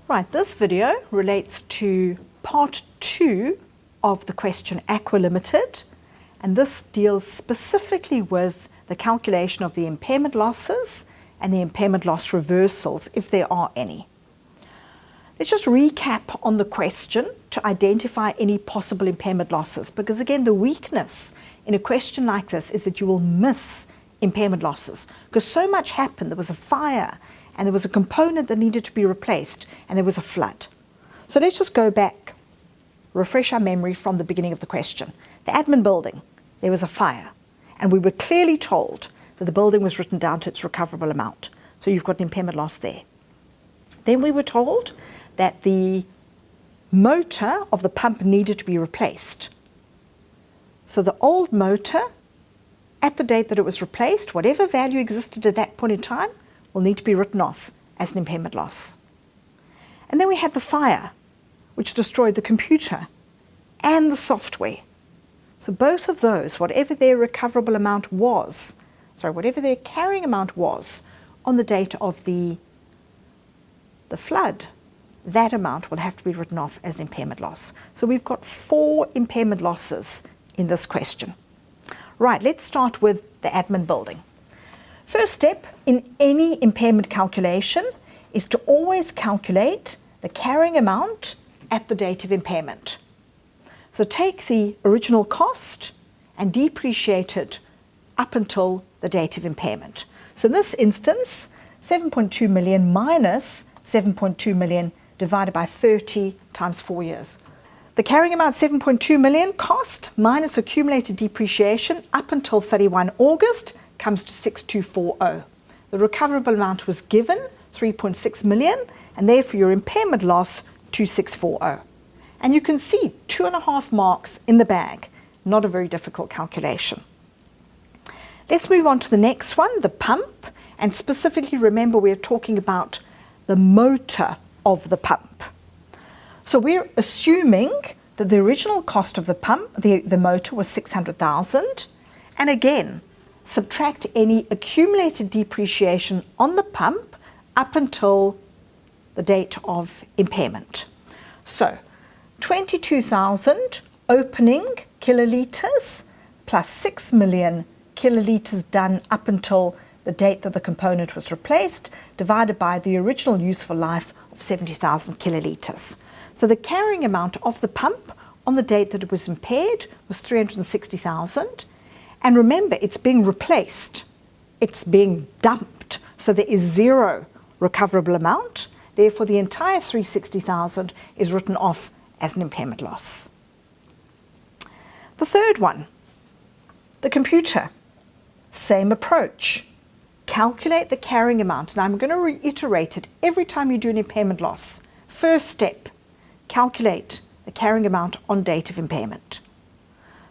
Right, this video relates to part 2 of the question Aqua Limited, and this deals specifically with the calculation of the impairment losses and the impairment loss reversals, if there are any. Let's just recap on the question to identify any possible impairment losses, because again, the weakness in a question like this is that you will miss impairment losses, because so much happened. There was a fire, and there was a component that needed to be replaced, and there was a flood. So let's just go back, refresh our memory from the beginning of the question. The admin building, there was a fire, and we were clearly told that the building was written down to its recoverable amount. So you've got an impairment loss there. Then we were told that the motor of the pump needed to be replaced. So the old motor, at the date that it was replaced, whatever value existed at that point in time, will need to be written off as an impairment loss. And then we had the fire, which destroyed the computer and the software. So both of those, whatever their recoverable amount was, whatever their carrying amount was on the date of the flood, that amount will have to be written off as an impairment loss. So we've got 4 impairment losses in this question. Right, let's start with the admin building. First step in any impairment calculation is to always calculate the carrying amount at the date of impairment. So take the original cost and depreciate it up until the date of impairment. So in this instance, 7.2 million minus 7.2 million divided by 30 times 4 years. The carrying amount 7.2 million cost minus accumulated depreciation up until 31 August comes to 6240. The recoverable amount was given 3.6 million, and therefore your impairment loss 2640. And you can see 2.5 marks in the bag. Not a very difficult calculation. Let's move on to the next one, the pump, and specifically remember we're talking about the motor of the pump. So we're assuming that the original cost of the pump, the motor, was 600,000, and again, subtract any accumulated depreciation on the pump up until the date of impairment. So 22,000 opening kilolitres plus 6 million kilolitres done up until the date that the component was replaced, divided by the original useful life of 70,000 kilolitres. So the carrying amount of the pump on the date that it was impaired was 360,000. And remember, it's being replaced. It's being dumped. So there is 0 recoverable amount. Therefore, the entire 360,000 is written off as an impairment loss. The third one, the computer. Same approach. Calculate the carrying amount. And I'm going to reiterate it every time you do an impairment loss. First step, calculate the carrying amount on date of impairment.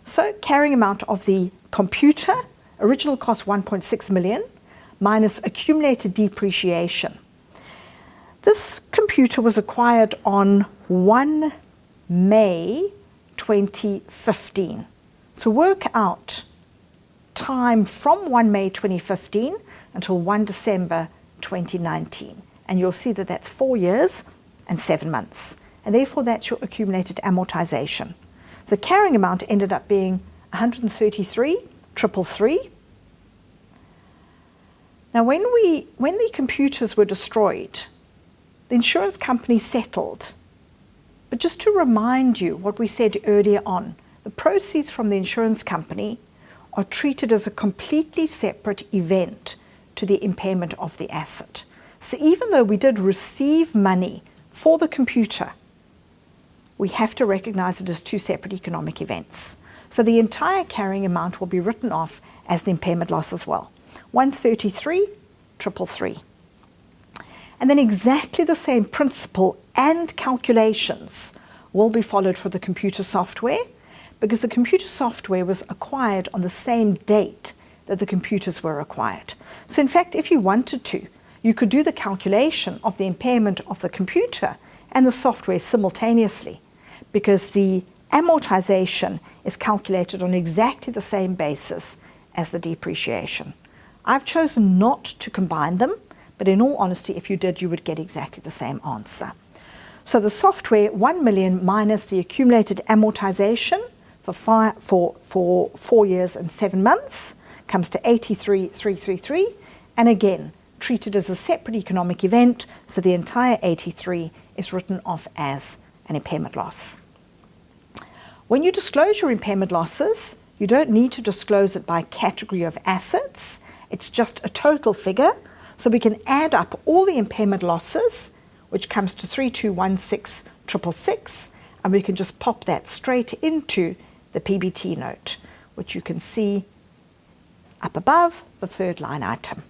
So carrying amount of the computer, original cost 1.6 million, minus accumulated depreciation. This computer was acquired on 1 May 2015. So work out time from 1 May 2015 until 1 December 2019. And you'll see that that's 4 years and 7 months. And therefore that's your accumulated amortization. So carrying amount ended up being 133,333. Now when the computers were destroyed, the insurance company settled. But just to remind you what we said earlier on, the proceeds from the insurance company are treated as a completely separate event to the impairment of the asset. So even though we did receive money for the computer, we have to recognize it as 2 separate economic events. So the entire carrying amount will be written off as an impairment loss as well. 133,333. And then exactly the same principle and calculations will be followed for the computer software, because the computer software was acquired on the same date that the computers were acquired. So in fact, if you wanted to, you could do the calculation of the impairment of the computer and the software simultaneously, because the amortization is calculated on exactly the same basis as the depreciation. I've chosen not to combine them, but in all honesty, if you did, you would get exactly the same answer. So the software, 1 million minus the accumulated amortization for 4 years and 7 months comes to 83,333, and again treated as a separate economic event, so the entire 83 is written off as an impairment loss. When you disclose your impairment losses, you don't need to disclose it by category of assets. It's just a total figure, so we can add up all the impairment losses, which comes to 3216,666, and we can just pop that straight into the PBT note, which you can see up above the third line item.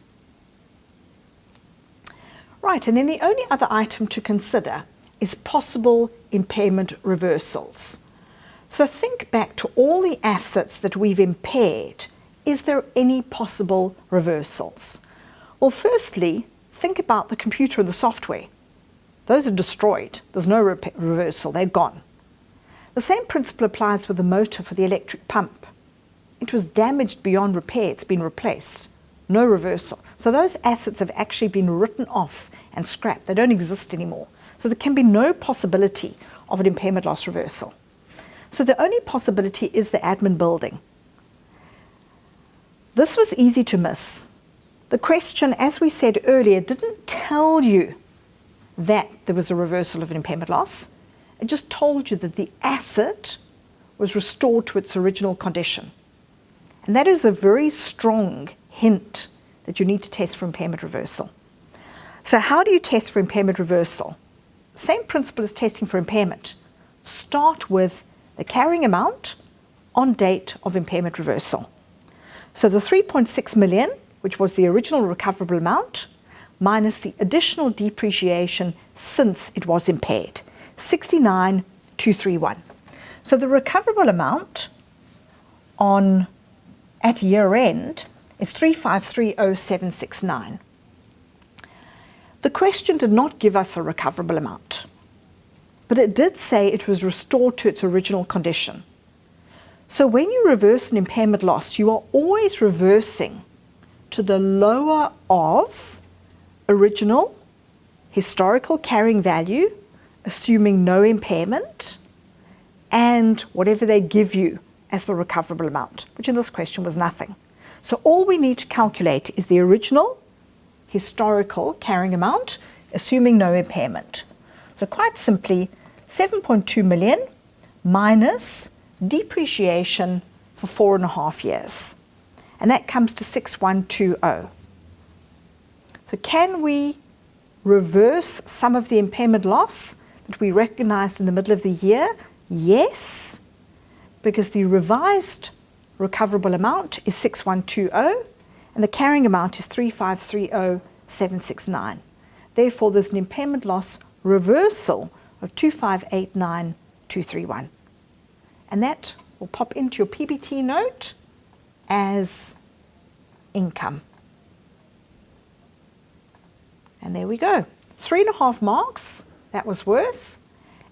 Right, and then the only other item to consider is possible impairment reversals. So think back to all the assets that we've impaired. Is there any possible reversals? Well, firstly, think about the computer and the software. Those are destroyed. There's no reversal. They're gone. The same principle applies with the motor for the electric pump. It was damaged beyond repair. It's been replaced. No reversal. So those assets have actually been written off and scrapped. They don't exist anymore. So there can be no possibility of an impairment loss reversal. So the only possibility is the admin building. This was easy to miss. The question, as we said earlier, didn't tell you that there was a reversal of an impairment loss. It just told you that the asset was restored to its original condition. And that is a very strong hint that you need to test for impairment reversal. So how do you test for impairment reversal? Same principle as testing for impairment. Start with the carrying amount on date of impairment reversal. So the 3.6 million, which was the original recoverable amount, minus the additional depreciation since it was impaired, 69,231. So the recoverable amount at year end is 353,0769. The question did not give us a recoverable amount, but it did say it was restored to its original condition. So when you reverse an impairment loss, you are always reversing to the lower of original historical carrying value, assuming no impairment, and whatever they give you as the recoverable amount, which in this question was nothing. So all we need to calculate is the original historical carrying amount, assuming no impairment. So quite simply, 7.2 million minus depreciation for 4.5 years. And that comes to 6,120. So can we reverse some of the impairment loss that we recognized in the middle of the year? Yes, because the revised recoverable amount is 6,120 and the carrying amount is 353,0769. Therefore, there's an impairment loss reversal of 258,931. And that will pop into your PBT note as income. And there we go. 3.5 marks, that was worth.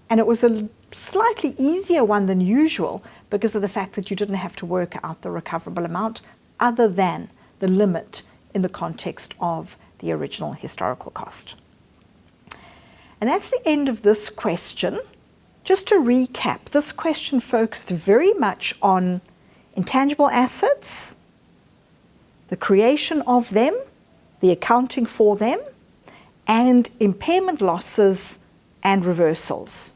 And it was a slightly easier one than usual because of the fact that you didn't have to work out the recoverable amount other than the limit in the context of the original historical cost. And that's the end of this question. Just to recap, this question focused very much on intangible assets, the creation of them, the accounting for them, and impairment losses and reversals.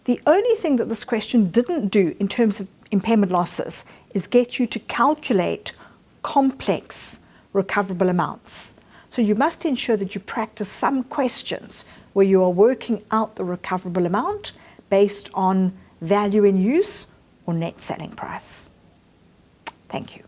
The only thing that this question didn't do in terms of impairment losses is get you to calculate complex recoverable amounts. So you must ensure that you practice some questions where you are working out the recoverable amount based on value in use or net selling price. Thank you.